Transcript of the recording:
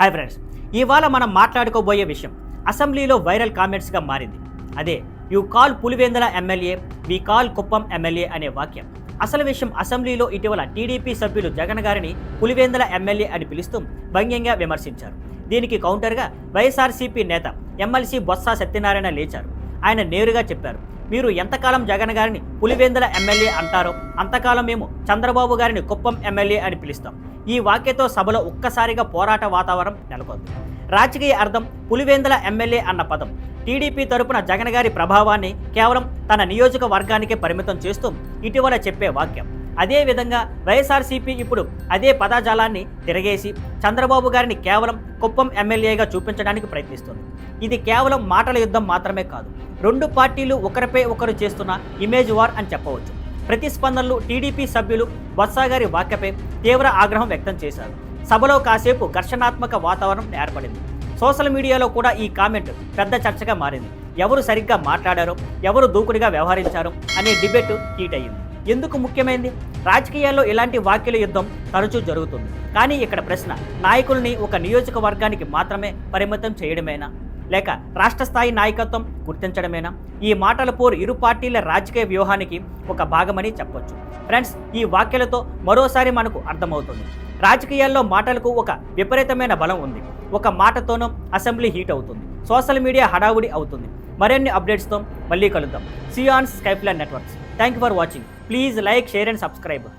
Hi friends, ఇవాళ మనం మాట్లాడుకోబోయే విషయం అసెంబ్లీలో వైరల్ కామెంట్స్గా మారింది. అదే you call Pulivendula MLA, we call Kuppam MLA అనే వాక్యం. అసలు విషయం, అసెంబ్లీలో ఇటీవల టీడీపీ సభ్యులు జగన్ గారిని పులివెందుల ఎమ్మెల్యే అని పిలుస్తూ వ్యంగ్యంగా విమర్శించారు. దీనికి కౌంటర్గా వైఎస్ఆర్సీపీ నేత ఎమ్మెల్సీ బొత్స సత్యనారాయణ లేచారు. ఆయన నేరుగా చెప్పారు, మీరు ఎంతకాలం జగన్ గారిని పులివెందుల ఎమ్మెల్యే అంటారో అంతకాలం మేము చంద్రబాబు గారిని కుప్పం ఎమ్మెల్యే అని పిలుస్తాం. ఈ వాక్యతో సభలో ఒక్కసారిగా పోరాట వాతావరణం నెలకొంది. రాజకీయ అర్థం, పులివెందుల ఎమ్మెల్యే అన్న పదం టీడీపీ తరపున జగన్ గారి ప్రభావాన్ని కేవలం తన నియోజకవర్గానికే పరిమితం చేస్తూ ఇటీవల చెప్పే వాక్యం. అదేవిధంగా వైఎస్ఆర్సీపీ ఇప్పుడు అదే పదజాలాన్ని తిరగేసి చంద్రబాబు గారిని కేవలం కుప్పం ఎమ్మెల్యేగా చూపించడానికి ప్రయత్నిస్తుంది. ఇది కేవలం మాటల యుద్ధం మాత్రమే కాదు, రెండు పార్టీలు ఒకరిపై ఒకరు చేస్తున్న ఇమేజ్ వార్ అని చెప్పవచ్చు. ప్రతిస్పందనలు టీడీపీ సభ్యులు బొత్స గారి వాక్యపై తీవ్ర ఆగ్రహం వ్యక్తం చేశారు. సభలో కాసేపు ఘర్షణాత్మక వాతావరణం ఏర్పడింది. సోషల్ మీడియాలో కూడా ఈ కామెంట్ పెద్ద చర్చగా మారింది. ఎవరు సరిగ్గా మాట్లాడారో, ఎవరు దూకుడుగా వ్యవహరించారో అనే డిబేట్ హీట్ అయ్యింది. ఎందుకు ముఖ్యమైంది? రాజకీయాల్లో ఇలాంటి వాక్యాల యుద్ధం తరచూ జరుగుతుంది. కానీ ఇక్కడ ప్రశ్న, నాయకుల్ని ఒక నియోజకవర్గానికి మాత్రమే పరిమితం చేయడమేనా, లేక రాష్ట్ర స్థాయి నాయకత్వం గుర్తించడమేనా? ఈ మాటల పోరు ఇరు పార్టీల రాజకీయ వ్యూహానికి ఒక భాగమని చెప్పొచ్చు. ఫ్రెండ్స్, ఈ వాక్యాలతో మరోసారి మనకు అర్థమవుతుంది, రాజకీయాల్లో మాటలకు ఒక విపరీతమైన బలం ఉంది. ఒక మాటతోనూ అసెంబ్లీ హీట్ అవుతుంది, సోషల్ మీడియా హడావుడి అవుతుంది. మరిన్ని అప్డేట్స్తో మళ్ళీ కలుద్దాం. See on Skyline networks. Thank you for watching. Please like, share and subscribe.